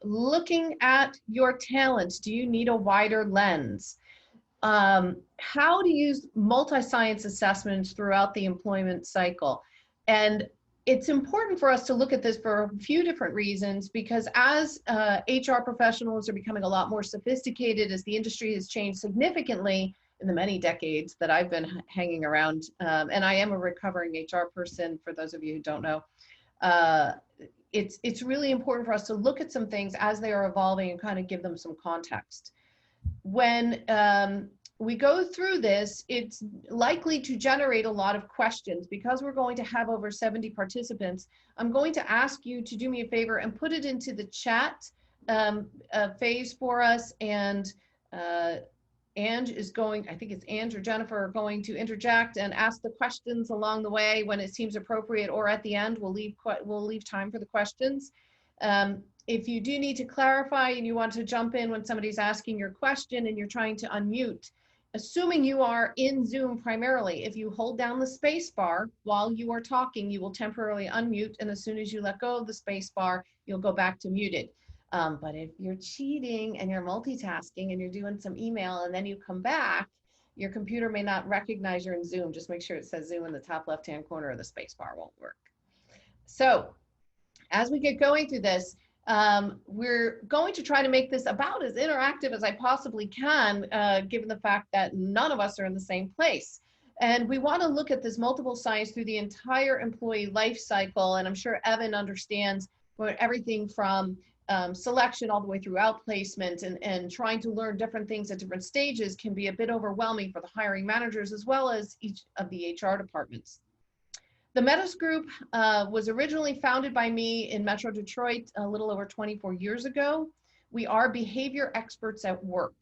looking at your talents. Do you need a wider lens? How to use multi-science assessments throughout the employment cycle. And it's important for us to look at this for a few different reasons, because as HR professionals are becoming a lot more sophisticated, as the industry has changed significantly in the many decades that I've been hanging around, and I am a recovering HR person, for those of you who don't know, it's really important for us to look at some things as they are evolving and kind of give them some context. When we go through this, it's likely to generate a lot of questions. Because we're going to have over 70 participants, I'm going to ask you to do me a favor and put it into the chat phase for us, and Ange is going, I think it's Ange or Jennifer, are going to interject and ask the questions along the way when it seems appropriate, or at the end we'll leave time for the questions. If you do need to clarify and you want to jump in when somebody's asking your question and you're trying to unmute, assuming you are in Zoom primarily, if you hold down the space bar while you are talking, you will temporarily unmute, and as soon as you let go of the space bar, you'll go back to muted. But if you're cheating and you're multitasking and you're doing some email and then you come back, your computer may not recognize you're in Zoom. Just make sure it says Zoom in the top left-hand corner, or the space bar won't work. So as we get going through this, we're going to try to make this about as interactive as I possibly can, given the fact that none of us are in the same place. And we want to look at this multiple science through the entire employee life cycle. And I'm sure Evan understands everything from selection all the way through outplacement, and trying to learn different things at different stages can be a bit overwhelming for the hiring managers as well as each of the HR departments. The Metiss Group was originally founded by me in Metro Detroit a little over 24 years ago. We are behavior experts at work.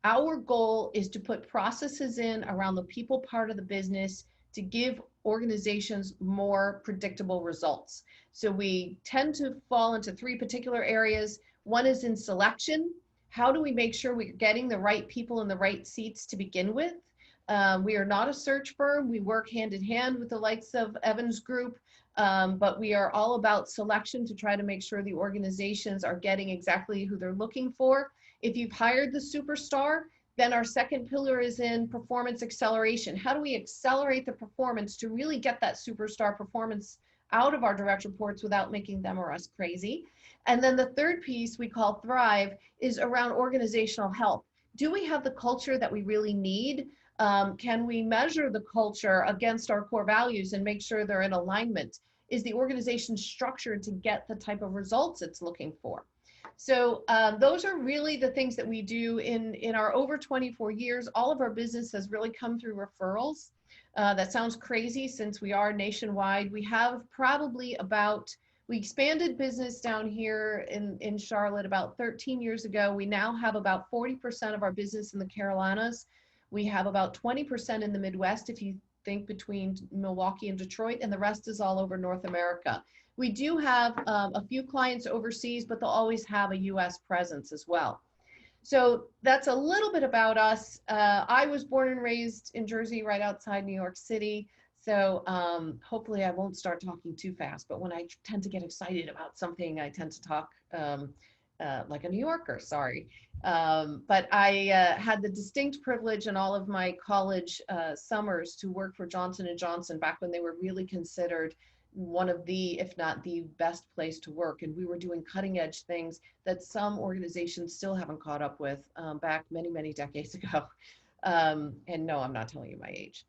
Our goal is to put processes in around the people part of the business to give organizations more predictable results. So we tend to fall into three particular areas. One is in selection. How do we make sure we're getting the right people in the right seats to begin with? We are not a search firm. We work hand in hand with the likes of Evan's group, but we are all about selection to try to make sure the organizations are getting exactly who they're looking for. If you've hired the superstar, then our second pillar is in performance acceleration. How do we accelerate the performance to really get that superstar performance out of our direct reports without making them or us crazy? And then the third piece we call Thrive is around organizational health. Do we have the culture that we really need? Can we measure the culture against our core values and make sure they're in alignment? Is the organization structured to get the type of results it's looking for? So those are really the things that we do in our over 24 years. All of our business has really come through referrals. That sounds crazy since we are nationwide. We have probably we expanded business down here in Charlotte about 13 years ago. We now have about 40% of our business in the Carolinas. We have about 20% in the Midwest, if you think between Milwaukee and Detroit, and the rest is all over North America. We do have a few clients overseas, but they'll always have a US presence as well. So that's a little bit about us. I was born and raised in Jersey, right outside New York City. So hopefully I won't start talking too fast, but when I tend to get excited about something, I tend to talk like a New Yorker, sorry. But I had the distinct privilege in all of my college summers to work for Johnson & Johnson back when they were really considered one of the, if not the best place to work. And we were doing cutting edge things that some organizations still haven't caught up with back many, many decades ago. And no, I'm not telling you my age.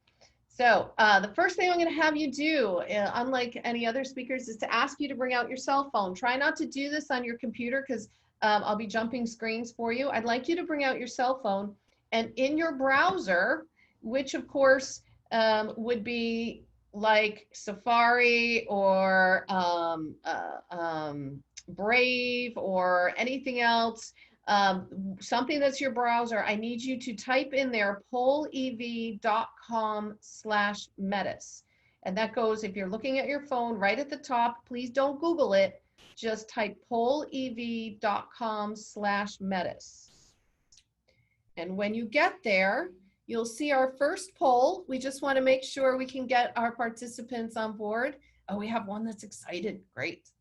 So the first thing I'm going to have you do, unlike any other speakers, is to ask you to bring out your cell phone. Try not to do this on your computer because I'll be jumping screens for you. I'd like you to bring out your cell phone, and in your browser, which of course would be like Safari or Brave or anything else, something that's your browser, I need you to type in there polev.com/Metiss. And that goes, if you're looking at your phone, right at the top. Please don't Google it. Just type polev.com/Metiss. And when you get there, you'll see our first poll. We just want to make sure we can get our participants on board. Oh, we have one that's excited. Great.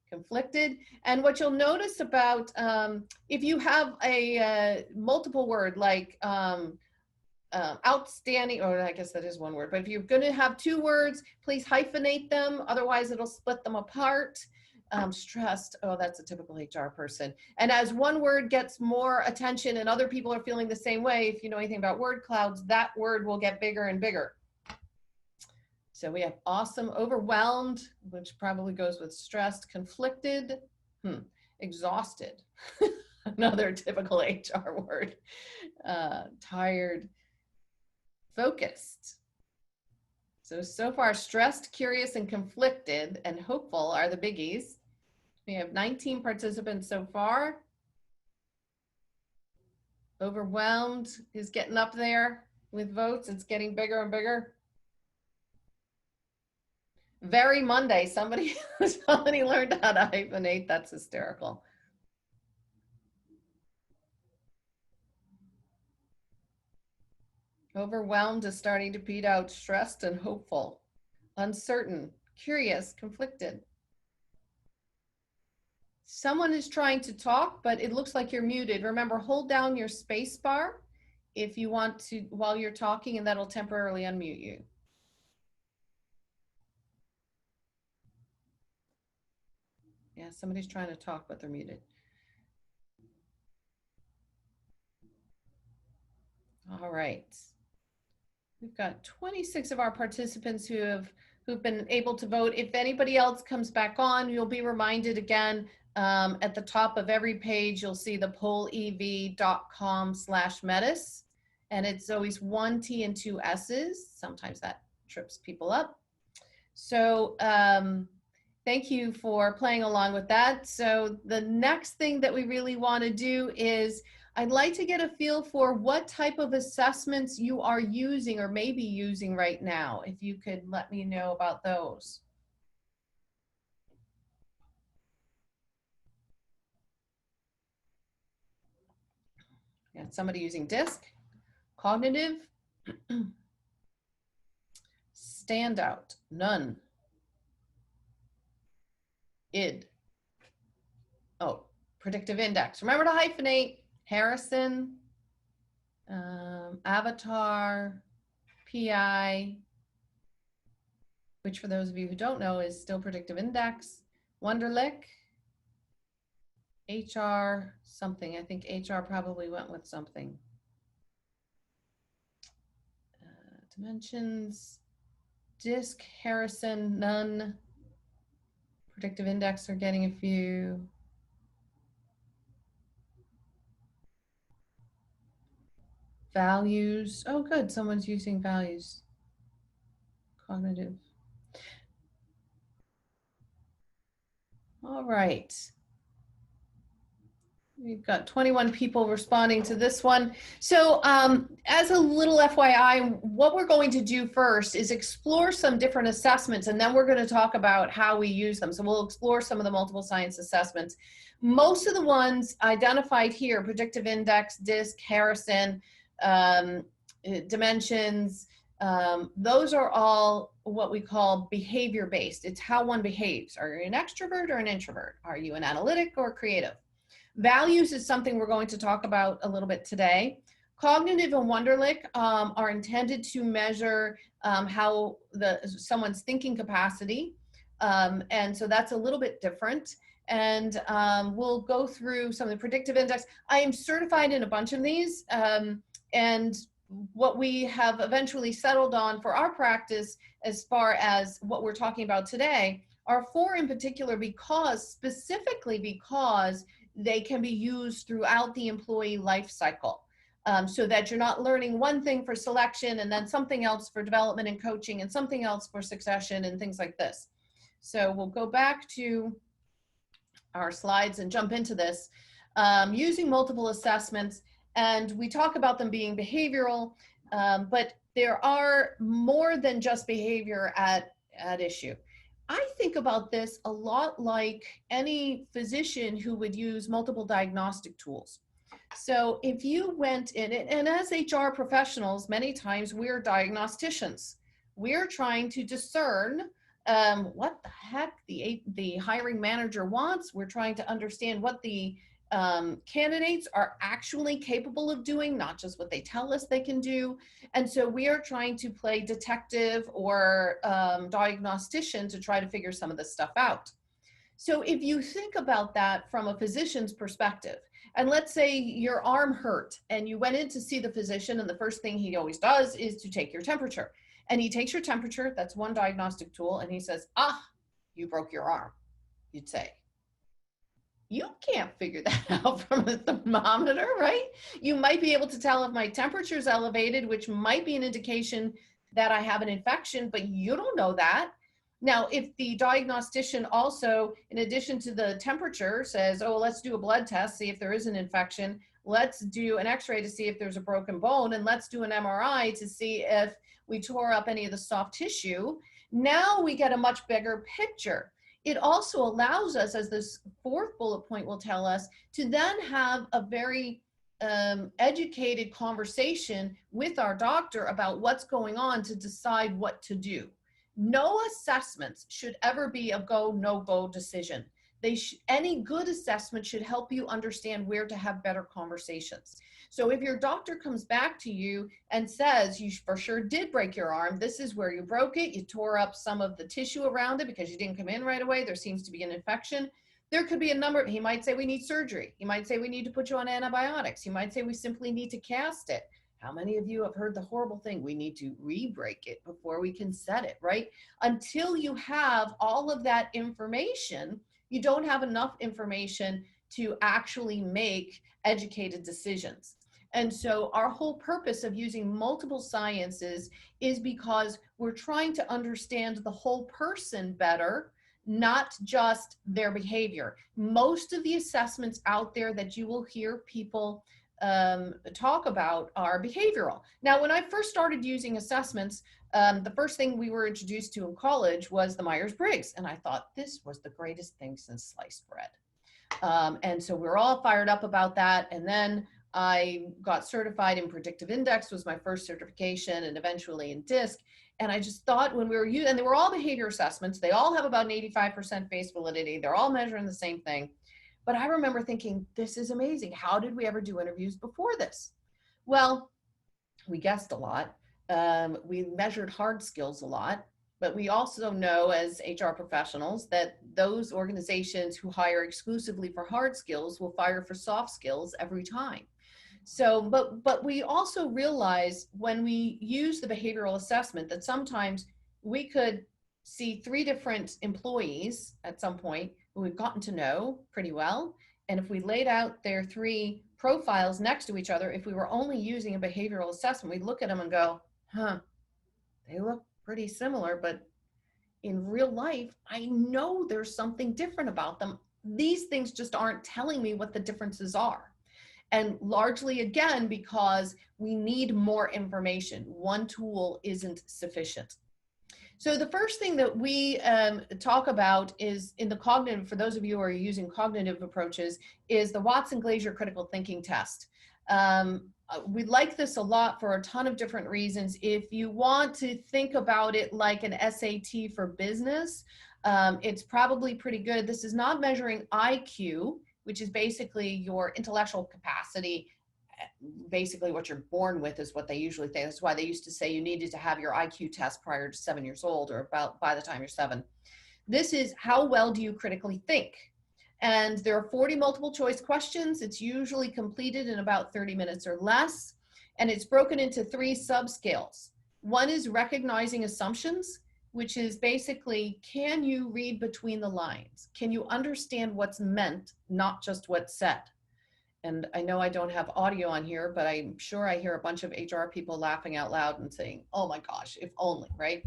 conflicted. And what you'll notice about, if you have a multiple word like outstanding, or I guess that is one word, but if you're going to have two words, please hyphenate them. Otherwise, it'll split them apart. Stressed, oh, that's a typical HR person. And as one word gets more attention and other people are feeling the same way, if you know anything about word clouds, that word will get bigger and bigger. So we have awesome, overwhelmed, which probably goes with stressed, conflicted, exhausted, another typical HR word, tired, focused. So far, stressed, curious, and conflicted, and hopeful are the biggies. We have 19 participants so far. Overwhelmed is getting up there with votes. It's getting bigger and bigger. Very Monday. Somebody learned how to hyphenate. That's hysterical. Overwhelmed is starting to beat out stressed and hopeful. Uncertain, curious, conflicted. Someone is trying to talk, but it looks like you're muted. Remember, hold down your space bar if you want to while you're talking, and that'll temporarily unmute you. Yeah, somebody's trying to talk, but they're muted. All right. We've got 26 of our participants who've been able to vote. If anybody else comes back on, you'll be reminded again at the top of every page, you'll see the pollev.com/Metiss, and it's always 1 T and 2 S's. Sometimes that trips people up. So thank you for playing along with that. So the next thing that we really want to do is I'd like to get a feel for what type of assessments you are using or maybe using right now. If you could let me know about those. Yeah, somebody using DISC, cognitive, standout, none, id, oh, predictive index. Remember to hyphenate. Harrison, Avatar, PI, which for those of you who don't know is still predictive index, Wonderlic, HR something. I think HR probably went with something. Dimensions, DISC, Harrison, none. Predictive index are getting a few. Values, oh good, someone's using values. Cognitive. All right. We've got 21 people responding to this one. So as a little FYI, what we're going to do first is explore some different assessments, and then we're going to talk about how we use them. So we'll explore some of the multiple science assessments. Most of the ones identified here, predictive index, DISC, Harrison, dimensions, those are all what we call behavior-based. It's how one behaves. Are you an extrovert or an introvert? Are you an analytic or creative? Values is something we're going to talk about a little bit today. Cognitive and Wonderlic are intended to measure how someone's thinking capacity. And so that's a little bit different. And we'll go through some of the predictive index. I am certified in a bunch of these. And what we have eventually settled on for our practice as far as what we're talking about today are 4 in particular specifically because they can be used throughout the employee life cycle, so that you're not learning one thing for selection and then something else for development and coaching and something else for succession and things like this. So we'll go back to our slides and jump into this. Using multiple assessments, and we talk about them being behavioral, but there are more than just behavior at issue. I think about this a lot like any physician who would use multiple diagnostic tools. So if you went in, and as HR professionals, many times we're diagnosticians. We're trying to discern what the heck the hiring manager wants. We're trying to understand what the candidates are actually capable of doing, not just what they tell us they can do. And so we are trying to play detective or diagnostician to try to figure some of this stuff out. So if you think about that from a physician's perspective, and let's say your arm hurt and you went in to see the physician, and the first thing he always does is to take your temperature. And he takes your temperature, that's one diagnostic tool, and he says, ah, you broke your arm. You'd say, you can't figure that out from a thermometer, right? You might be able to tell if my temperature is elevated, which might be an indication that I have an infection, but you don't know that. Now, if the diagnostician also, in addition to the temperature, says, oh, let's do a blood test, see if there is an infection, let's do an x-ray to see if there's a broken bone, and let's do an MRI to see if we tore up any of the soft tissue, now we get a much bigger picture. It also allows us, as this fourth bullet point will tell us, to then have a very educated conversation with our doctor about what's going on to decide what to do. No assessments should ever be a go, no go decision. Any good assessment should help you understand where to have better conversations. So if your doctor comes back to you and says, you for sure did break your arm, this is where you broke it, you tore up some of the tissue around it because you didn't come in right away, there seems to be an infection, there could be a number, he might say we need surgery, he might say we need to put you on antibiotics, he might say we simply need to cast it. How many of you have heard the horrible thing, we need to re-break it before we can set it, right? Until you have all of that information, you don't have enough information to actually make educated decisions. And so our whole purpose of using multiple sciences is because we're trying to understand the whole person better, not just their behavior. Most of the assessments out there that you will hear people talk about are behavioral. Now, when I first started using assessments, the first thing we were introduced to in college was the Myers-Briggs. And I thought this was the greatest thing since sliced bread. And so we were all fired up about that. And then I got certified in predictive index, was my first certification, and eventually in DISC. And I just thought when we were using, and they were all behavior assessments, they all have about an 85% face validity. They're all measuring the same thing. But I remember thinking, this is amazing. How did we ever do interviews before this? Well, we guessed a lot. We measured hard skills a lot, but we also know as HR professionals that those organizations who hire exclusively for hard skills will fire for soft skills every time. So, but we also realize when we use the behavioral assessment that sometimes we could see 3 different employees at some point who we've gotten to know pretty well. And if we laid out their 3 profiles next to each other, if we were only using a behavioral assessment, we'd look at them and go, huh, they look pretty similar, but in real life, I know there's something different about them. These things just aren't telling me what the differences are. And largely, again, because we need more information. One tool isn't sufficient. So the first thing that we talk about is in the cognitive, for those of you who are using cognitive approaches, is the Watson-Glaser critical thinking test. We like this a lot for a ton of different reasons. If you want to think about it like an SAT for business, it's probably pretty good. This is not measuring IQ, which is basically your intellectual capacity. Basically what you're born with is what they usually say. That's why they used to say you needed to have your IQ test prior to 7 years old, or about by the time you're 7. This is how well do you critically think? And there are 40 multiple choice questions. It's usually completed in about 30 minutes or less. And it's broken into 3 subscales. One is recognizing assumptions, which is basically, can you read between the lines? Can you understand what's meant, not just what's said? And I know I don't have audio on here, but I'm sure I hear a bunch of HR people laughing out loud and saying, oh my gosh, if only, right?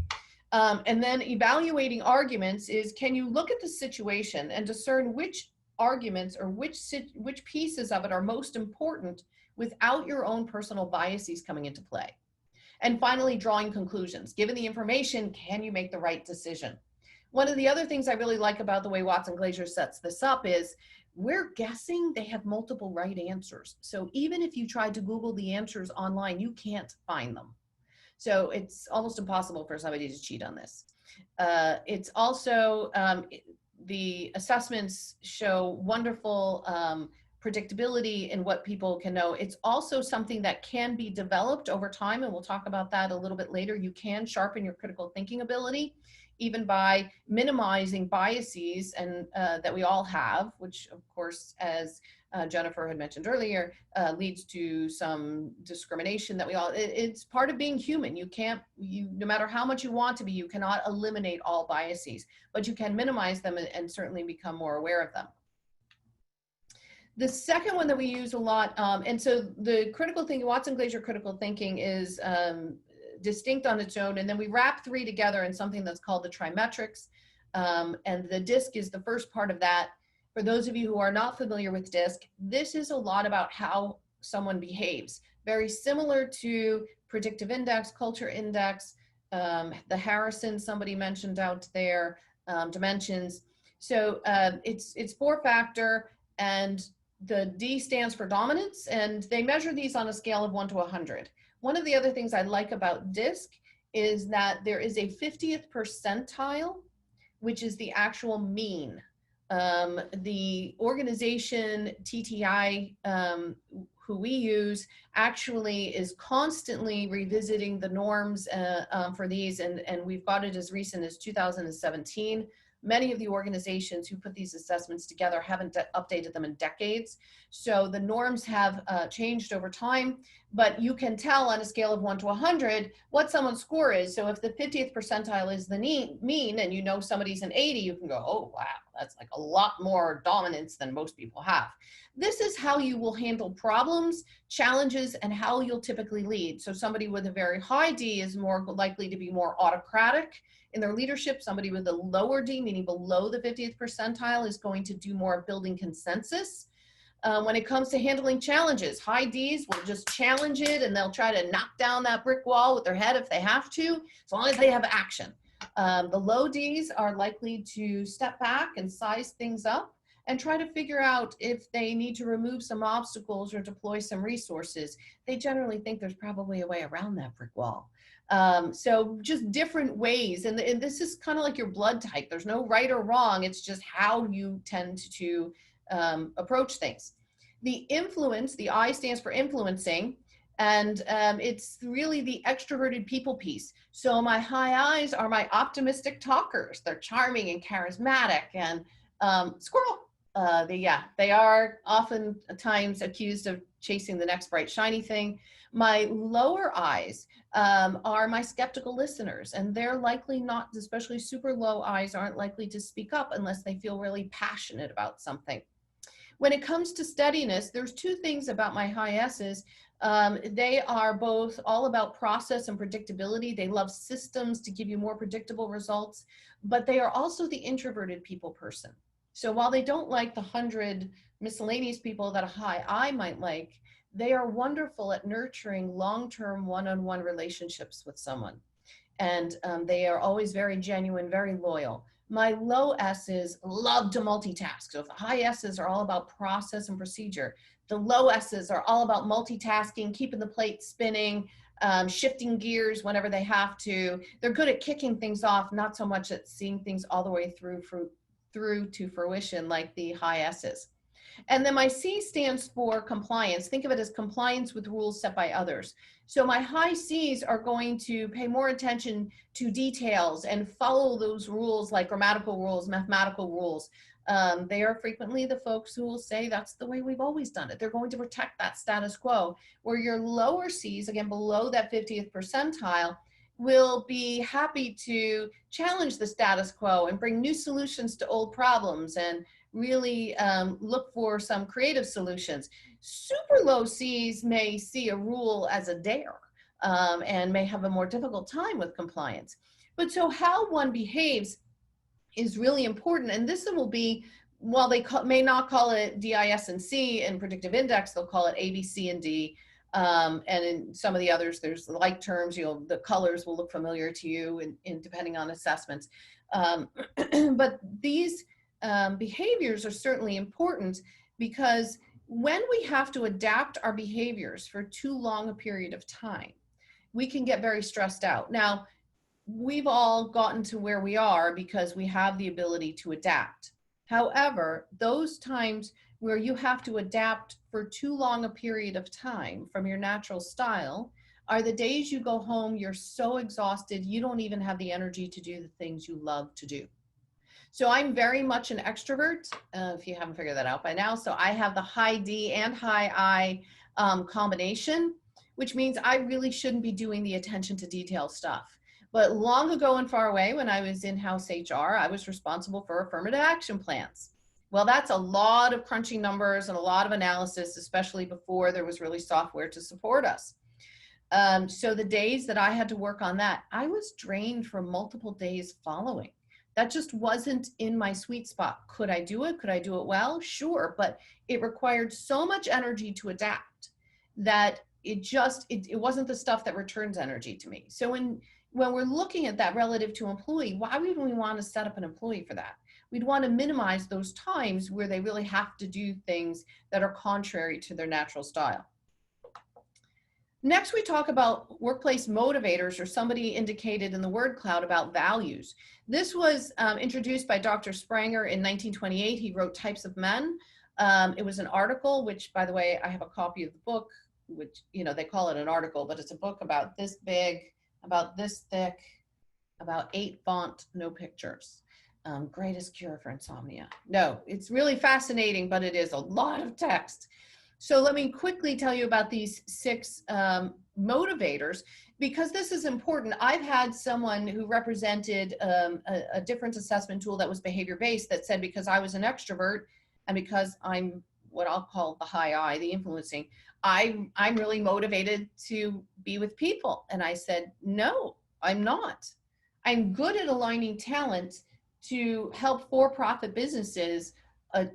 And then evaluating arguments is, can you look at the situation and discern which arguments or which pieces of it are most important without your own personal biases coming into play? And finally, drawing conclusions. Given the information, can you make the right decision? One of the other things I really like about the way Watson-Glaser sets this up is we're guessing they have multiple right answers. So even if you tried to Google the answers online, you can't find them. So it's almost impossible for somebody to cheat on this. It's also, the assessments show wonderful predictability in what people can know. It's also something that can be developed over time, and we'll talk about that a little bit later. You can sharpen your critical thinking ability, even by minimizing biases and that we all have, which of course, as Jennifer had mentioned earlier, leads to some discrimination that we all, it's part of being human. You can't, no matter how much you want to be, you cannot eliminate all biases, but you can minimize them and certainly become more aware of them. The second one that we use a lot, and so the critical thinking, Watson-Glaser critical thinking is distinct on its own, and then we wrap three together in something that's called the trimetrics, and the DISC is the first part of that. For those of you who are not familiar with DISC, this is a lot about how someone behaves. Very similar to predictive index, culture index, the Harrison somebody mentioned out there, dimensions. So it's four-factor, and the D stands for dominance, and they measure these on a scale of 1 to 100. One of the other things I like about DISC is that there is a 50th percentile, which is the actual mean. The organization TTI, who we use, actually is constantly revisiting the norms for these, and we've got it as recent as 2017. Many of the organizations who put these assessments together haven't updated them in decades. So the norms have changed over time, but you can tell on a scale of 1 to 100 what someone's score is. So if the 50th percentile is the mean and you know somebody's an 80, you can go, oh, wow, that's like a lot more dominance than most people have. This is how you will handle problems, challenges, and how you'll typically lead. So somebody with a very high D is more likely to be more autocratic in their leadership. Somebody with a lower D, meaning below the 50th percentile, is going to do more of building consensus. When it comes to handling challenges, high Ds will just challenge it, and they'll try to knock down that brick wall with their head if they have to, as long as they have action. The low Ds are likely to step back and size things up and try to figure out if they need to remove some obstacles or deploy some resources. They generally think there's probably a way around that brick wall. So just different ways, and this is kind of like your blood type. There's no right or wrong. It's just how you tend to approach things. The influence, the I stands for influencing, and it's really the extroverted people piece. So my high I's are my optimistic talkers. They're charming and charismatic, and squirrel. They are oftentimes accused of chasing the next bright shiny thing. My lower I's are my skeptical listeners, and they're likely not, especially super low I's, aren't likely to speak up unless they feel really passionate about something. When it comes to steadiness, there's two things about my high S's. They are both all about process and predictability. They love systems to give you more predictable results, but they are also the introverted people person. So while they don't like the 100 miscellaneous people that a high I might like, they are wonderful at nurturing long-term one-on-one relationships with someone. And they are always very genuine, very loyal. My low S's love to multitask. So if the high S's are all about process and procedure, the low S's are all about multitasking, keeping the plate spinning, shifting gears whenever they have to. They're good at kicking things off, not so much at seeing things all the way through to fruition like the high S's. And then my C stands for compliance. Think of it as compliance with rules set by others. So my high C's are going to pay more attention to details and follow those rules, like grammatical rules, mathematical rules. They are frequently the folks who will say that's the way we've always done it. They're going to protect that status quo. Where your lower C's, again, below that 50th percentile, will be happy to challenge the status quo and bring new solutions to old problems and really look for some creative solutions. Super low C's may see a rule as a dare and may have a more difficult time with compliance. But so how one behaves is really important. And this will be, while they may not call it DIS and C in predictive index, they'll call it A, B, C, and D. And in some of the others, there's like terms, the colors will look familiar to you in depending on assessments. But these behaviors are certainly important, because when we have to adapt our behaviors for too long a period of time, we can get very stressed out. Now, we've all gotten to where we are because we have the ability to adapt. However, those times where you have to adapt for too long a period of time from your natural style are the days you go home, you're so exhausted, you don't even have the energy to do the things you love to do. So I'm very much an extrovert, if you haven't figured that out by now. So I have the high D and high I combination, which means I really shouldn't be doing the attention to detail stuff. But long ago and far away, when I was in-house HR, I was responsible for affirmative action plans. Well, that's a lot of crunching numbers and a lot of analysis, especially before there was really software to support us. So the days that I had to work on that, I was drained for multiple days following. That just wasn't in my sweet spot. Could I do it? Could I do it well? Sure, but it required so much energy to adapt that it wasn't the stuff that returns energy to me. So when we're looking at that relative to employee, why would we want to set up an employee for that? We'd want to minimize those times where they really have to do things that are contrary to their natural style. Next, we talk about workplace motivators, or somebody indicated in the word cloud about values. This was introduced by Dr. Spranger in 1928. He wrote Types of Men. It was an article, which, by the way, I have a copy of the book, which, you know, they call it an article, but it's a book about this big, about this thick, about 8 font, no pictures. Greatest cure for insomnia. No, it's really fascinating, but it is a lot of text. So let me quickly tell you about these 6 motivators, because this is important. I've had someone who represented a different assessment tool that was behavior-based that said, because I was an extrovert and because I'm what I'll call the high I, the influencing, I'm really motivated to be with people. And I said, no, I'm not. I'm good at aligning talent to help for-profit businesses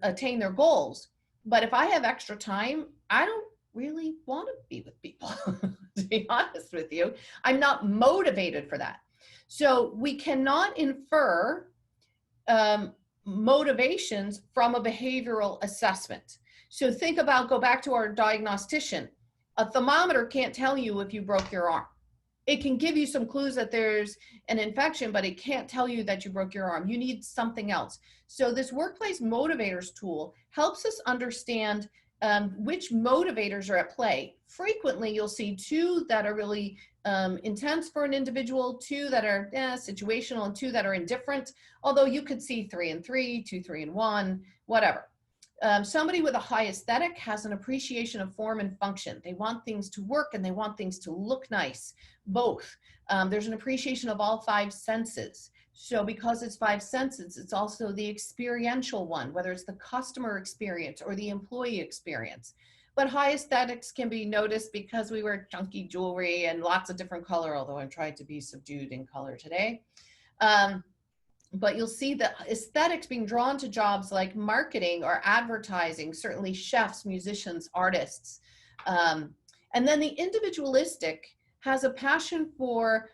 attain their goals. But if I have extra time, I don't really want to be with people, to be honest with you. I'm not motivated for that. So we cannot infer motivations from a behavioral assessment. So think about, go back to our diagnostician. A thermometer can't tell you if you broke your arm. It can give you some clues that there's an infection, but it can't tell you that you broke your arm. You need something else. So this workplace motivators tool helps us understand which motivators are at play. Frequently, you'll see 2 that are really intense for an individual, 2 that are situational, and 2 that are indifferent. Although you could see 3 and 3, 2, 3 and 1, whatever. Somebody with a high aesthetic has an appreciation of form and function. They want things to work and they want things to look nice, both. There's an appreciation of all 5 senses. So because it's 5 senses, it's also the experiential one, whether it's the customer experience or the employee experience. But high aesthetics can be noticed because we wear chunky jewelry and lots of different color, although I'm trying to be subdued in color today. But you'll see the aesthetics being drawn to jobs like marketing or advertising, certainly chefs, musicians, artists. And then the individualistic has a passion for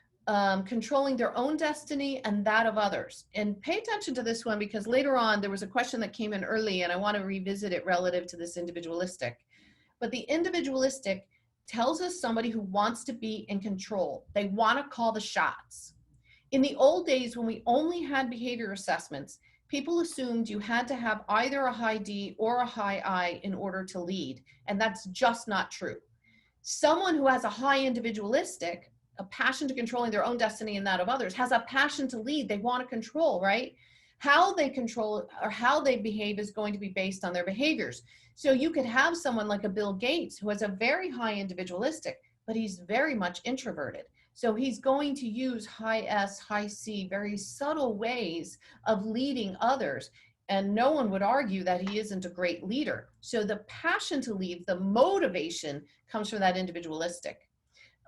controlling their own destiny and that of others. And pay attention to this one, because later on there was a question that came in early and I want to revisit it relative to this individualistic. But the individualistic tells us somebody who wants to be in control. They want to call the shots. In the old days, when we only had behavior assessments, people assumed you had to have either a high D or a high I in order to lead. And that's just not true. Someone who has a high individualistic, a passion to controlling their own destiny and that of others, has a passion to lead. They want to control, right? How they control or how they behave is going to be based on their behaviors. So you could have someone like a Bill Gates who has a very high individualistic, but he's very much introverted. So he's going to use high S, high C, very subtle ways of leading others. And no one would argue that he isn't a great leader. So the passion to lead, the motivation comes from that individualistic.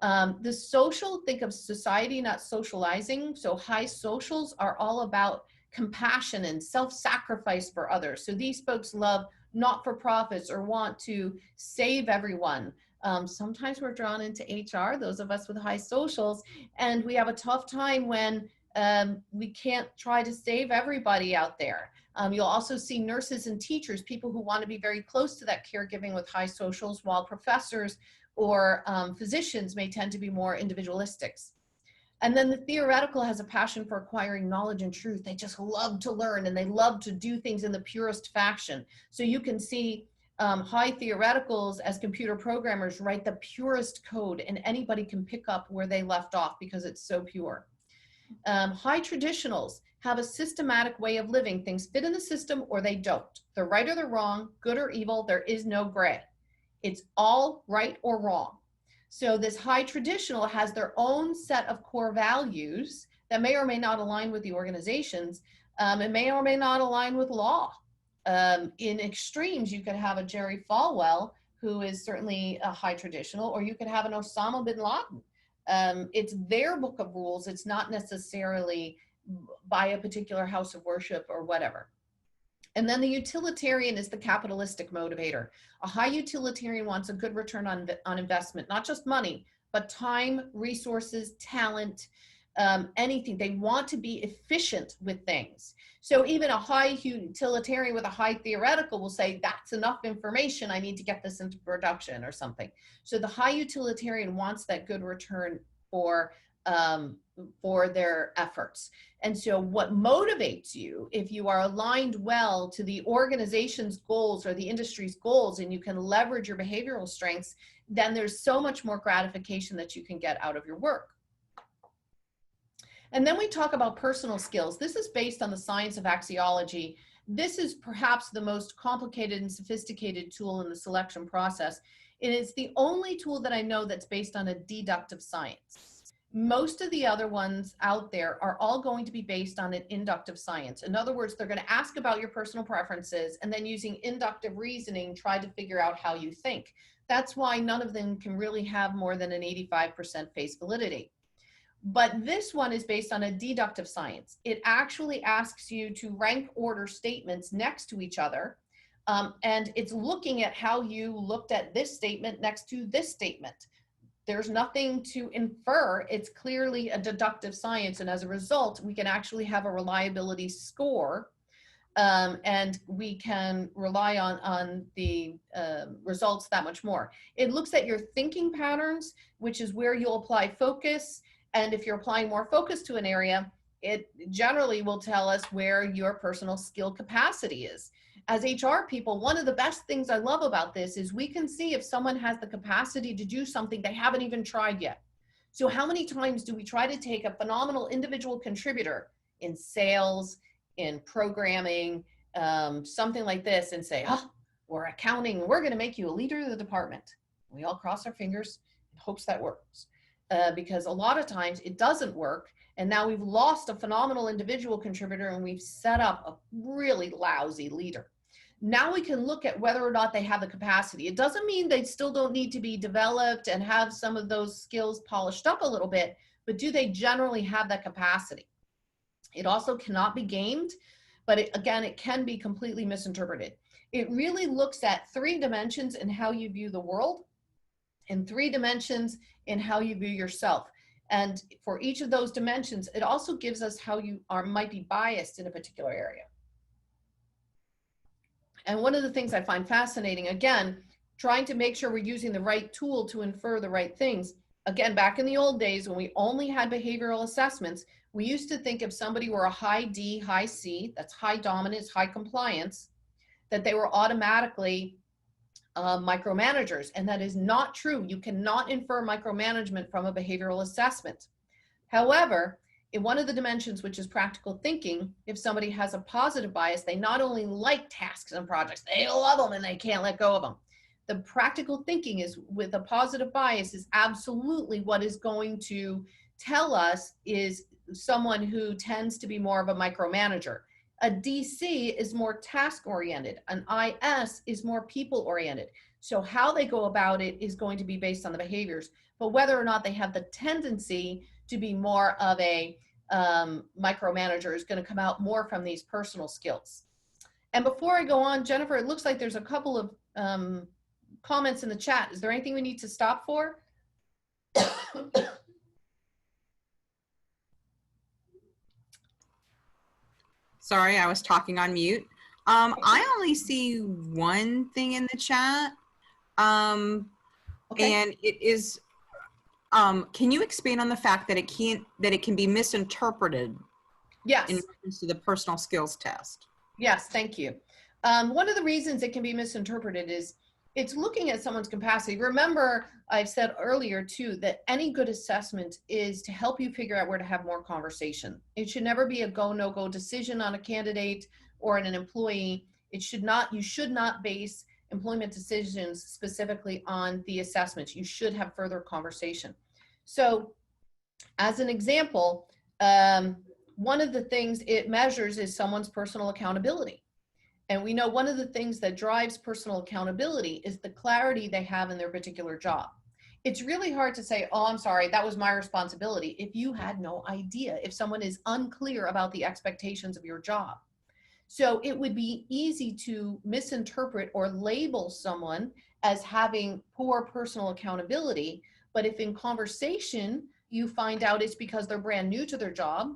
The social, think of society, not socializing. So high socials are all about compassion and self-sacrifice for others. So these folks love not-for-profits or want to save everyone. Sometimes we're drawn into HR, those of us with high socials, and we have a tough time when we can't try to save everybody out there. You'll also see nurses and teachers, people who want to be very close to that caregiving with high socials, while professors or physicians may tend to be more individualistics. And then the theoretical has a passion for acquiring knowledge and truth. They just love to learn and they love to do things in the purest fashion. So you can see high theoreticals as computer programmers write the purest code, and anybody can pick up where they left off because it's so pure. High traditionals have a systematic way of living. Things fit in the system or they don't. They're right or they're wrong, good or evil. There is no gray. It's all right or wrong. So this high traditional has their own set of core values that may or may not align with the organizations. It may or may not align with law. In extremes, you could have a Jerry Falwell, who is certainly a high traditional, or you could have an Osama bin Laden. It's their book of rules. It's not necessarily by a particular house of worship or whatever. And then the utilitarian is the capitalistic motivator. A high utilitarian wants a good return on investment, not just money, but time, resources, talent, anything. They want to be efficient with things. So even a high utilitarian with a high theoretical will say, that's enough information, I need to get this into production or something. So the high utilitarian wants that good return for their efforts. And so what motivates you, if you are aligned well to the organization's goals or the industry's goals, and you can leverage your behavioral strengths, then there's so much more gratification that you can get out of your work. And then we talk about personal skills. This is based on the science of axiology. This is perhaps the most complicated and sophisticated tool in the selection process. It is the only tool that I know that's based on a deductive science. Most of the other ones out there are all going to be based on an inductive science. In other words, they're going to ask about your personal preferences and then using inductive reasoning, try to figure out how you think. That's why none of them can really have more than an 85% face validity. But this one is based on a deductive science. It actually asks you to rank order statements next to each other. And it's looking at how you looked at this statement next to this statement. There's nothing to infer. It's clearly a deductive science. And as a result, we can actually have a reliability score, and we can rely on the results that much more. It looks at your thinking patterns, which is where you'll apply focus. And if you're applying more focus to an area, it generally will tell us where your personal skill capacity is. As HR people, one of the best things I love about this is we can see if someone has the capacity to do something they haven't even tried yet. So how many times do we try to take a phenomenal individual contributor in sales, in programming, something like this, and say, oh, we're accounting, we're going to make you a leader of the department. We all cross our fingers in hopes that works. Because a lot of times it doesn't work. And now we've lost a phenomenal individual contributor and we've set up a really lousy leader. Now we can look at whether or not they have the capacity. It doesn't mean they still don't need to be developed and have some of those skills polished up a little bit, but do they generally have that capacity? It also cannot be gamed, but again, it can be completely misinterpreted. It really looks at 3 dimensions in how you view the world and 3 dimensions in how you view yourself. And for each of those dimensions, it also gives us how you might be biased in a particular area. And one of the things I find fascinating, again, trying to make sure we're using the right tool to infer the right things. Again, back in the old days when we only had behavioral assessments, we used to think if somebody were a high D, high C, that's high dominance, high compliance, that they were automatically micromanagers. And that is not true. You cannot infer micromanagement from a behavioral assessment. However, in one of the dimensions, which is practical thinking, if somebody has a positive bias, they not only like tasks and projects, they love them and they can't let go of them. The practical thinking is with a positive bias is absolutely what is going to tell us is someone who tends to be more of a micromanager. A DC is more task oriented. An IS is more people oriented. So how they go about it is going to be based on the behaviors, but whether or not they have the tendency to be more of a micromanager is going to come out more from these personal skills. And before I go on, Jennifer, it looks like there's a couple of comments in the chat. Is there anything we need to stop for? Sorry, I was talking on mute. I only see one thing in the chat. Okay. And it is, can you expand on the fact that it can be misinterpreted in Yes. reference to the personal skills test? Yes, thank you. One of the reasons it can be misinterpreted is it's looking at someone's capacity. Remember, I've said earlier too, that any good assessment is to help you figure out where to have more conversation. It should never be a go, no go decision on a candidate or on an employee. You should not base employment decisions specifically on the assessments. You should have further conversation. So as an example, one of the things it measures is someone's personal accountability. And we know one of the things that drives personal accountability is the clarity they have in their particular job. It's really hard to say, oh, I'm sorry, that was my responsibility, if you had no idea, if someone is unclear about the expectations of your job. So it would be easy to misinterpret or label someone as having poor personal accountability. But if in conversation you find out it's because they're brand new to their job,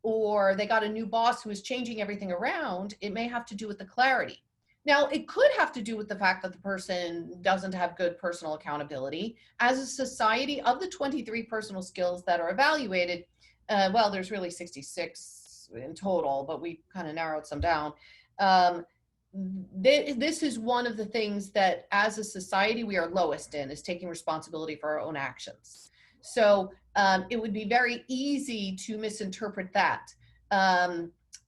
or they got a new boss who is changing everything around, it may have to do with the clarity. Now, it could have to do with the fact that the person doesn't have good personal accountability. As a society, of the 23 personal skills that are evaluated, well, there's really 66 in total, but we kind of narrowed some down. This is one of the things that as a society we are lowest in, is taking responsibility for our own actions. So it would be very easy to misinterpret that.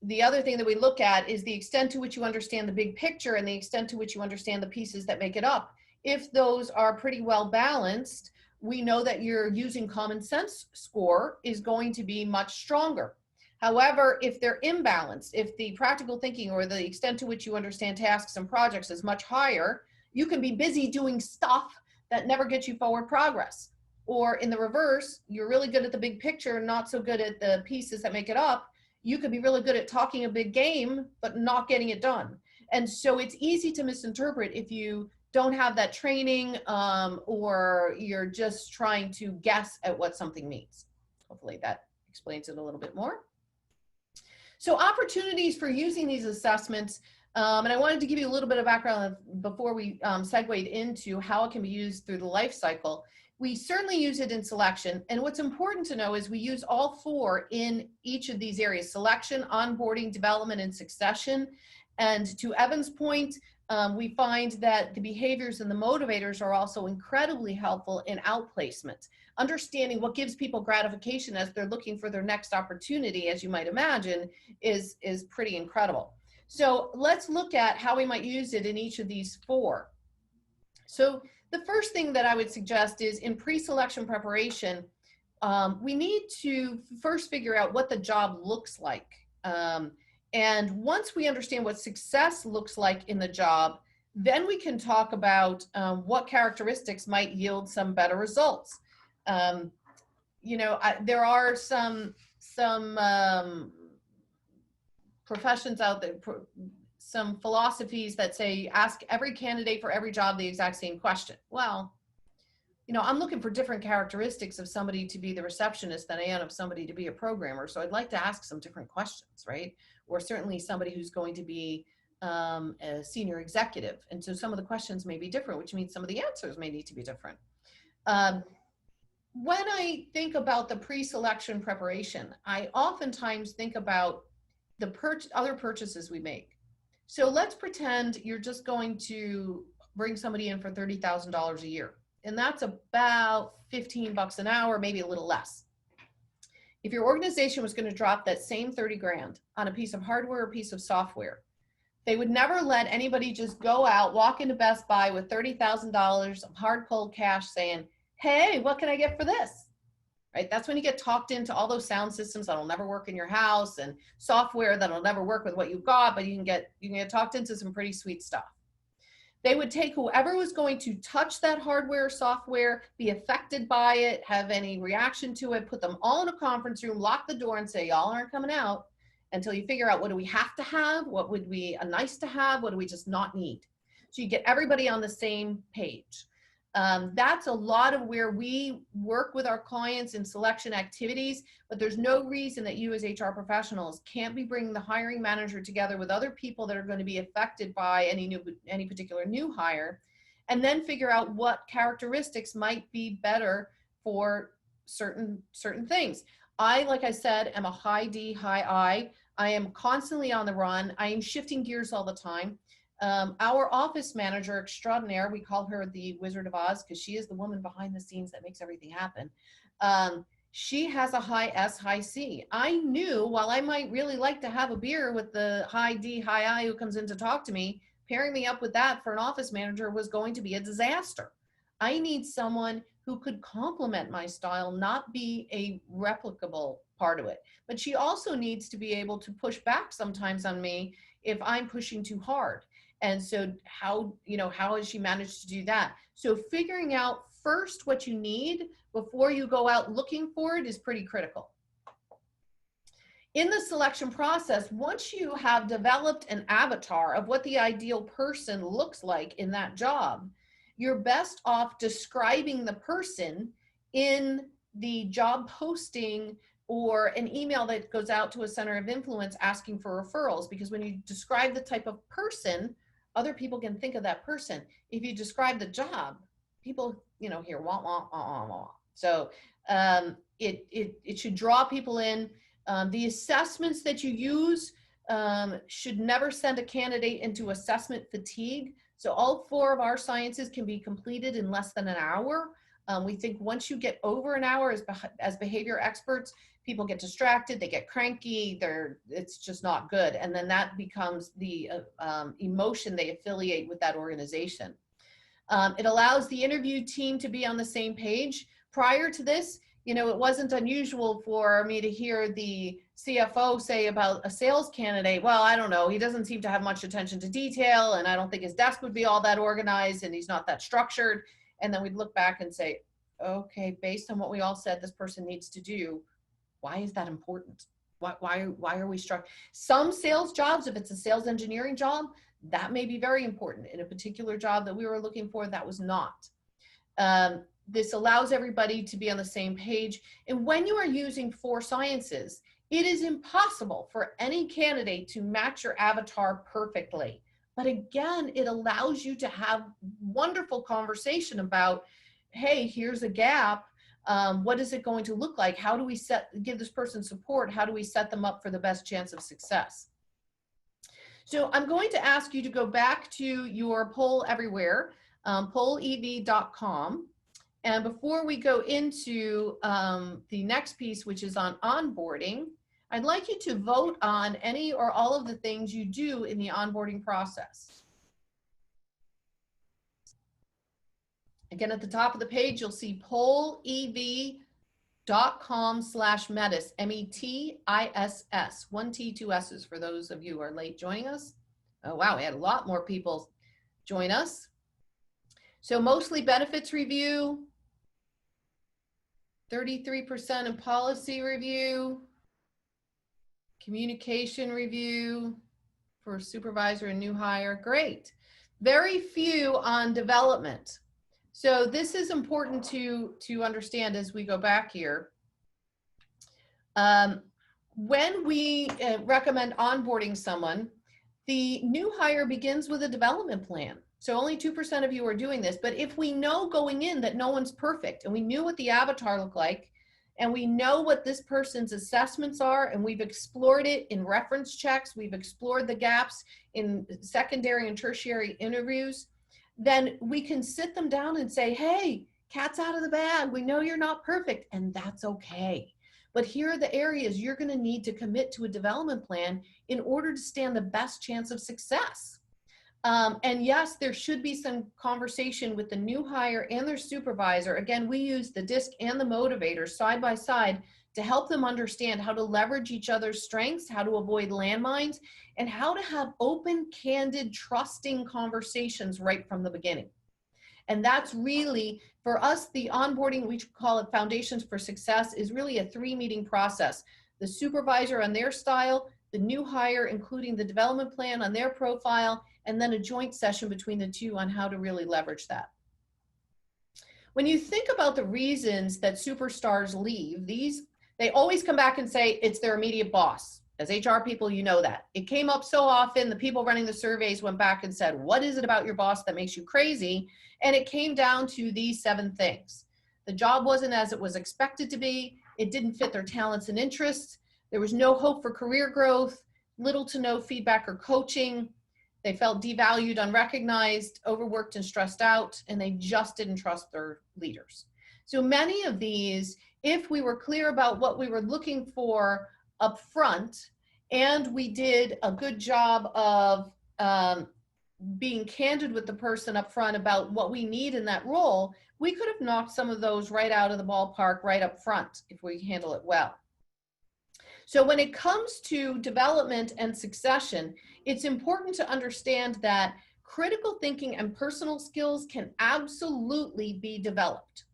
The other thing that we look at is the extent to which you understand the big picture and the extent to which you understand the pieces that make it up. If those are pretty well balanced, we know that your using common sense score is going to be much stronger. However, if they're imbalanced, if the practical thinking or the extent to which you understand tasks and projects is much higher, you can be busy doing stuff that never gets you forward progress. Or in the reverse, you're really good at the big picture and not so good at the pieces that make it up. You could be really good at talking a big game, but not getting it done. And so it's easy to misinterpret if you don't have that training, or you're just trying to guess at what something means. Hopefully that explains it a little bit more. So opportunities for using these assessments, and I wanted to give you a little bit of background before we segued into how it can be used through the life cycle. We certainly use it in selection. And what's important to know is we use all four in each of these areas: selection, onboarding, development, and succession. And to Evan's point, we find that the behaviors and the motivators are also incredibly helpful in outplacement. Understanding what gives people gratification as they're looking for their next opportunity, as you might imagine, is pretty incredible. So let's look at how we might use it in each of these four. So the first thing that I would suggest is in pre-selection preparation, we need to first figure out what the job looks like. And once we understand what success looks like in the job, then we can talk about what characteristics might yield some better results. There are some professions out there, some philosophies that say, ask every candidate for every job the exact same question. Well, I'm looking for different characteristics of somebody to be the receptionist than I am of somebody to be a programmer. So I'd like to ask some different questions, right? Or certainly somebody who's going to be a senior executive. And so some of the questions may be different, which means some of the answers may need to be different. When I think about the pre-selection preparation, I oftentimes think about the other purchases we make. So let's pretend you're just going to bring somebody in for $30,000 a year. And that's about $15 an hour, maybe a little less. If your organization was going to drop that same 30 grand on a piece of hardware or piece of software, they would never let anybody just go out, walk into Best Buy with $30,000 of hard cold cash saying, hey, what can I get for this? Right? That's when you get talked into all those sound systems that'll never work in your house and software that'll never work with what you've got, but you can get talked into some pretty sweet stuff. They would take whoever was going to touch that hardware or software, be affected by it, have any reaction to it, put them all in a conference room, lock the door and say, y'all aren't coming out until you figure out what do we have to have, what would be a nice to have, what do we just not need. So you get everybody on the same page. That's a lot of where we work with our clients in selection activities, but there's no reason that you as HR professionals can't be bringing the hiring manager together with other people that are going to be affected by any particular new hire and then figure out what characteristics might be better for certain things. I, like I said, am a high D, high I. I am constantly on the run. I am shifting gears all the time. Our office manager extraordinaire, we call her the Wizard of Oz because she is the woman behind the scenes that makes everything happen. She has a high S, high C. I knew, while I might really like to have a beer with the high D, high I who comes in to talk to me, pairing me up with that for an office manager was going to be a disaster. I need someone who could complement my style, not be a replicable part of it. But she also needs to be able to push back sometimes on me if I'm pushing too hard. And so how has she managed to do that? So figuring out first what you need before you go out looking for it is pretty critical. In the selection process, once you have developed an avatar of what the ideal person looks like in that job, you're best off describing the person in the job posting or an email that goes out to a center of influence asking for referrals, because when you describe the type of person, other people can think of that person. If you describe the job, people, hear wah, wah, wah, wah. So it should draw people in. The assessments that you use should never send a candidate into assessment fatigue. So all 4 of our sciences can be completed in less than an hour. We think once you get over an hour as behavior experts, people get distracted, they get cranky, it's just not good. And then that becomes the emotion they affiliate with that organization. It allows the interview team to be on the same page. Prior to this, it wasn't unusual for me to hear the CFO say about a sales candidate, well, I don't know, he doesn't seem to have much attention to detail, and I don't think his desk would be all that organized, and he's not that structured. And then we'd look back and say, okay, based on what we all said this person needs to do, why is that important? Why are we struck? Some sales jobs, if it's a sales engineering job, that may be very important. In a particular job that we were looking for, that was not. This allows everybody to be on the same page. And when you are using 4 sciences, it is impossible for any candidate to match your avatar perfectly. But again, it allows you to have wonderful conversation about, hey, here's a gap. What is it going to look like? How do we give this person support? How do we set them up for the best chance of success? So I'm going to ask you to go back to your poll everywhere, pollev.com. And before we go into the next piece, which is on onboarding, I'd like you to vote on any or all of the things you do in the onboarding process. Again, at the top of the page, you'll see pollev.com/Metiss, M-E-T-I-S-S, 1 T, 2 S's for those of you who are late joining us. Oh, wow, we had a lot more people join us. So mostly benefits review, 33% in policy review, communication review for supervisor and new hire. Great. Very few on development. So this is important to understand as we go back here. When we recommend onboarding someone, the new hire begins with a development plan. So only 2% of you are doing this, but if we know going in that no one's perfect and we knew what the avatar looked like, and we know what this person's assessments are, and we've explored it in reference checks, we've explored the gaps in secondary and tertiary interviews, then we can sit them down and say, hey, cat's out of the bag. We know you're not perfect, and that's okay. But here are the areas you're going to need to commit to a development plan in order to stand the best chance of success. And yes, there should be some conversation with the new hire and their supervisor. Again, we use the DISC and the Motivators side by side to help them understand how to leverage each other's strengths, how to avoid landmines, and how to have open, candid, trusting conversations right from the beginning. And that's really, for us, the onboarding, we call it Foundations for Success, is really a 3-meeting process. The supervisor on their style, the new hire, including the development plan on their profile, and then a joint session between the two on how to really leverage that. When you think about the reasons that superstars leave, they always come back and say it's their immediate boss. As HR people, you know that. It came up so often, the people running the surveys went back and said, what is it about your boss that makes you crazy? And it came down to these 7 things. The job wasn't as it was expected to be. It didn't fit their talents and interests. There was no hope for career growth, little to no feedback or coaching. They felt devalued, unrecognized, overworked and stressed out, and they just didn't trust their leaders. So many of these, if we were clear about what we were looking for up front, and we did a good job of being candid with the person up front about what we need in that role, we could have knocked some of those right out of the ballpark right up front if we handle it well. So when it comes to development and succession, it's important to understand that critical thinking and personal skills can absolutely be developed.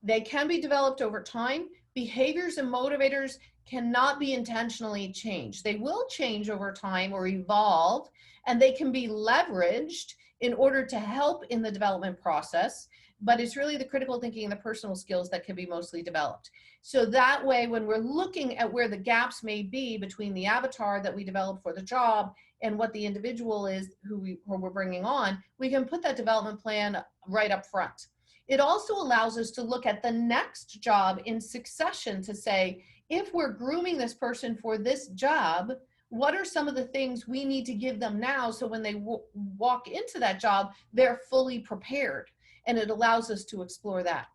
They can be developed over time. Behaviors and motivators cannot be intentionally changed. They will change over time or evolve, and they can be leveraged in order to help in the development process, but it's really the critical thinking and the personal skills that can be mostly developed. So that way, when we're looking at where the gaps may be between the avatar that we develop for the job and what the individual is who we're bringing on, we can put that development plan right up front. It also allows us to look at the next job in succession to say, if we're grooming this person for this job, what are some of the things we need to give them now so when they walk into that job, they're fully prepared? And it allows us to explore that.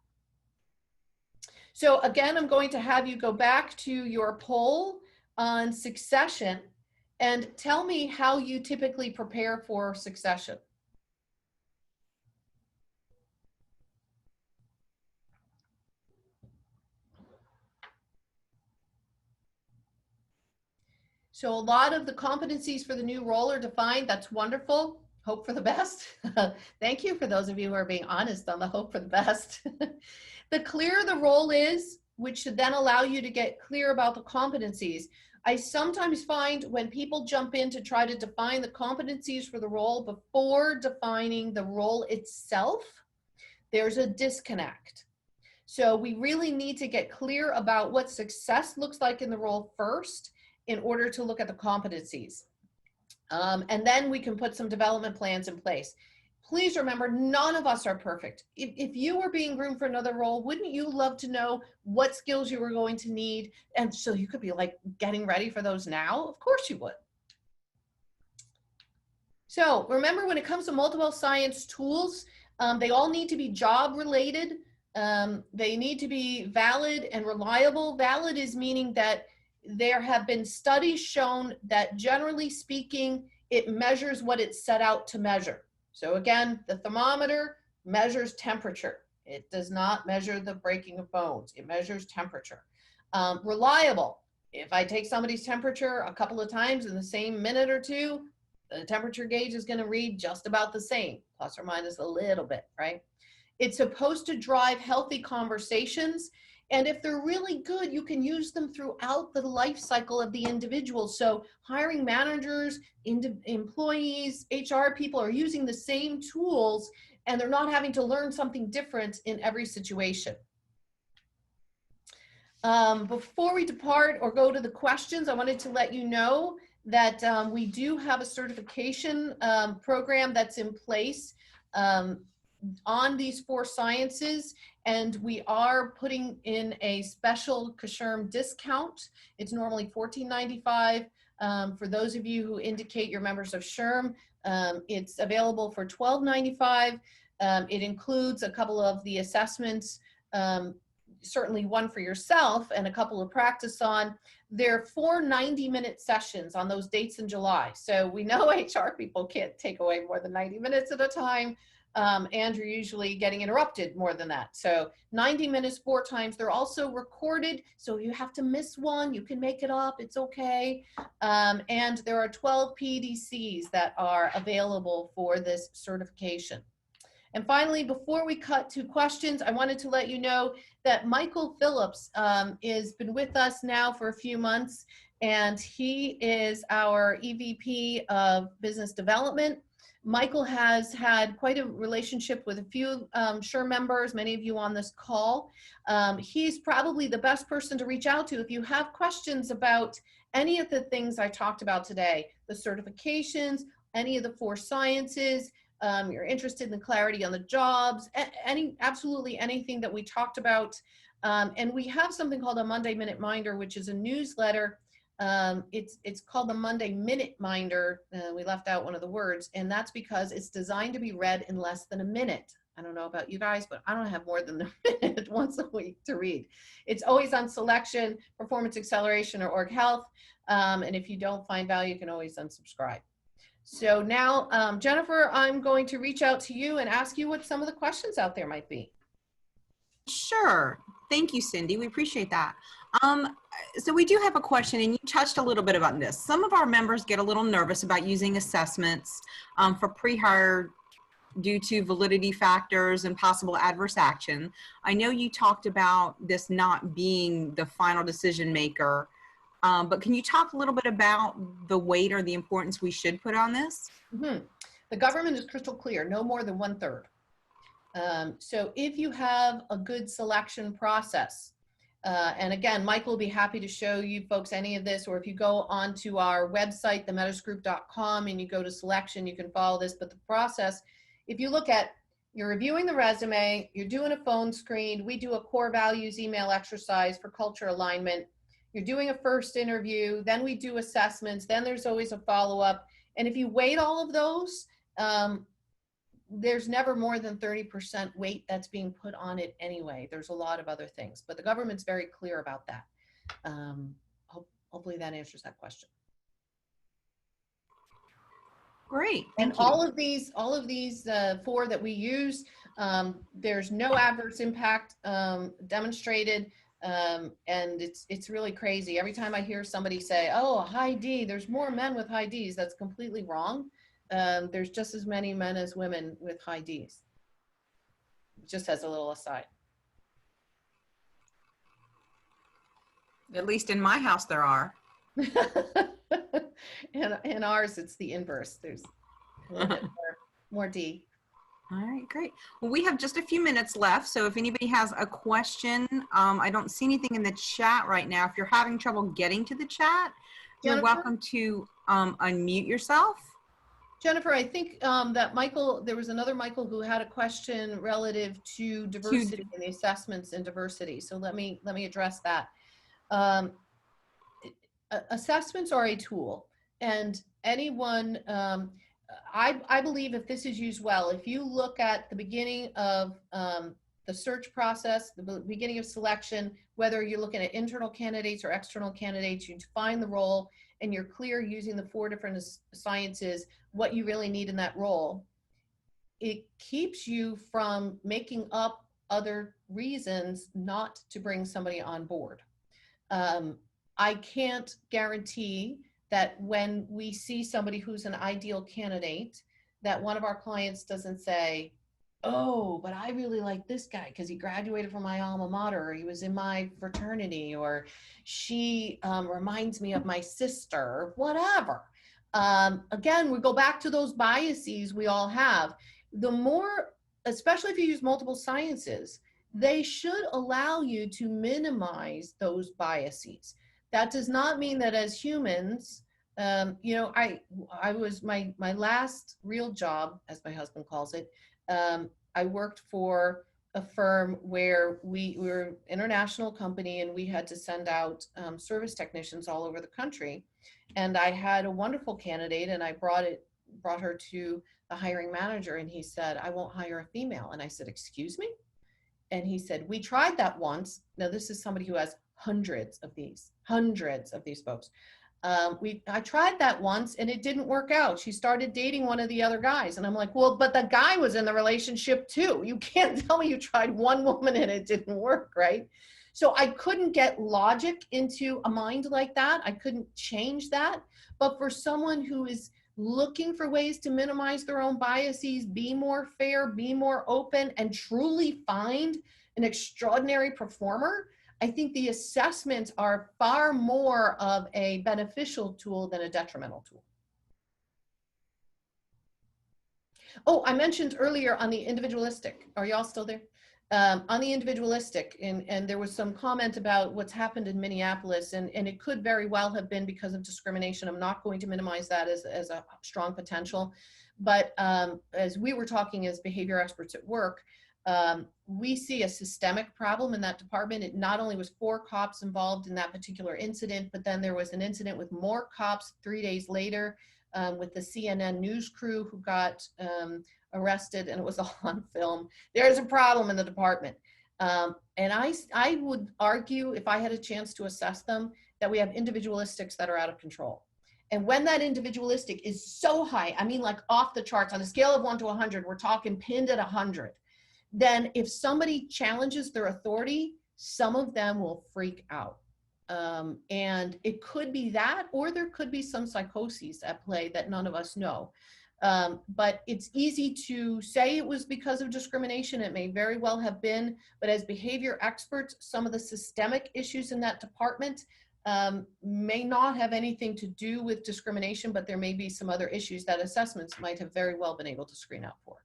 So again, I'm going to have you go back to your poll on succession and tell me how you typically prepare for succession. So a lot of the competencies for the new role are defined. That's wonderful. Hope for the best. Thank you for those of you who are being honest on the hope for the best. The clearer the role is, which should then allow you to get clear about the competencies. I sometimes find when people jump in to try to define the competencies for the role before defining the role itself, there's a disconnect. So we really need to get clear about what success looks like in the role first in order to look at the competencies. And then we can put some development plans in place. Please remember, none of us are perfect. If you were being groomed for another role, wouldn't you love to know what skills you were going to need? And so you could be like getting ready for those now? Of course you would. So remember, when it comes to multiple science tools, they all need to be job related. They need to be valid and reliable. Valid is meaning that there have been studies shown that generally speaking, it measures what it's set out to measure. So again, the thermometer measures temperature. It does not measure the breaking of bones. It measures temperature. Reliable. If I take somebody's temperature a couple of times in the same minute or two, the temperature gauge is going to read just about the same, plus or minus a little bit, right? It's supposed to drive healthy conversations. And if they're really good, you can use them throughout the life cycle of the individual. So hiring managers, employees, HR people are using the same tools, and they're not having to learn something different in every situation. Before we depart or go to the questions, I wanted to let you know that we do have a certification program that's in place on these 4 sciences, and we are putting in a special KSHRM discount. It's normally $14.95. For those of you who indicate you're members of SHRM, it's available for $12.95. It includes a couple of the assessments, certainly one for yourself and a couple of practice on. There are 4 90-minute sessions on those dates in July. So we know HR people can't take away more than 90 minutes at a time. And you're usually getting interrupted more than that. So 90 minutes 4 times. They're also recorded, so you have to miss one, you can make it up, it's okay. And there are 12 PDCs that are available for this certification. And finally, before we cut to questions, I wanted to let you know that Michael Phillips has been with us now for a few months, and he is our EVP of Business Development. Michael has had quite a relationship with a few SURE members, many of you on this call. He's probably the best person to reach out to if you have questions about any of the things I talked about today, the certifications, any of the 4 sciences, you're interested in the clarity on the jobs, absolutely anything that we talked about. And we have something called a Monday Minute Minder, which is a newsletter. It's called the Monday Minute Minder. We left out one of the words, and that's because it's designed to be read in less than a minute. I don't know about you guys, but I don't have more than a minute once a week to read. It's always on selection, performance acceleration, or org health. And if you don't find value, you can always unsubscribe. So now, Jennifer, I'm going to reach out to you and ask you what some of the questions out there might be. Sure. Thank you, Cindy. We appreciate that. So we do have a question, and you touched a little bit about this. Some of our members get a little nervous about using assessments for pre-hire due to validity factors and possible adverse action. I know you talked about this not being the final decision maker, but can you talk a little bit about the weight or the importance we should put on this? Mm-hmm. The government is crystal clear, no more than 1/3. So if you have a good selection process, and again, Mike will be happy to show you folks any of this, or if you go onto our website, themetissgroup.com, and you go to selection, you can follow this. But the process, if you look at, you're reviewing the resume, you're doing a phone screen, we do a core values email exercise for culture alignment, you're doing a first interview, then we do assessments, then there's always a follow-up. And if you weight all of those, there's never more than 30% weight that's being put on it anyway. There's a lot of other things, but the government's very clear about that. Hopefully that answers that question. Great. And all of these 4 that we use, there's no adverse impact demonstrated. And it's really crazy. Every time I hear somebody say, oh, high D, there's more men with high Ds, that's completely wrong. There's just as many men as women with high Ds. Just as a little aside. At least in my house there are. In ours, it's the inverse. There's a little bit more D. All right, great. Well, we have just a few minutes left, so if anybody has a question, I don't see anything in the chat right now. If you're having trouble getting to the chat, you're welcome to unmute yourself. Jennifer, I think that Michael, there was another Michael who had a question relative to diversity and the assessments in diversity. So let me address that. Assessments are a tool, and anyone, I believe if this is used well, if you look at the beginning of the search process, the beginning of selection, whether you're looking at internal candidates or external candidates, you define the role and you're clear using the 4 different sciences, what you really need in that role. It keeps you from making up other reasons not to bring somebody on board. I can't guarantee that when we see somebody who's an ideal candidate, that one of our clients doesn't say, oh, but I really like this guy because he graduated from my alma mater, or he was in my fraternity, or she reminds me of my sister, or whatever. Again, we go back to those biases we all have. The more, especially if you use multiple sciences, they should allow you to minimize those biases. That does not mean that as humans, you know, I was my last real job, as my husband calls it, I worked for a firm where we were an international company and we had to send out service technicians all over the country. And I had a wonderful candidate and I brought her to the hiring manager and he said, I won't hire a female. And I said, excuse me? And he said, we tried that once. Now this is somebody who has hundreds of these folks. I tried that once and it didn't work out. She started dating one of the other guys. And I'm like, well, but the guy was in the relationship too. You can't tell me you tried one woman and it didn't work, right? So I couldn't get logic into a mind like that. I couldn't change that. But for someone who is looking for ways to minimize their own biases, be more fair, be more open, and truly find an extraordinary performer, I think the assessments are far more of a beneficial tool than a detrimental tool. Oh, I mentioned earlier on the individualistic. Are y'all still there? On the individualistic, and there was some comment about what's happened in Minneapolis, and it could very well have been because of discrimination. I'm not going to minimize that as a strong potential. But as we were talking as behavior experts at work, we see a systemic problem in that department. It not only was 4 cops involved in that particular incident, but then there was an incident with more cops 3 days later with the CNN news crew who got arrested, and it was all on film. There's a problem in the department. And I would argue, if I had a chance to assess them, that we have individualistics that are out of control. And when that individualistic is so high, I mean, like off the charts, on a scale of 1 to 100, we're talking pinned at 100, then if somebody challenges their authority, some of them will freak out. And it could be that, or there could be some psychoses at play that none of us know. But it's easy to say it was because of discrimination. It may very well have been, but as behavior experts, some of the systemic issues in that department may not have anything to do with discrimination, but there may be some other issues that assessments might have very well been able to screen out for.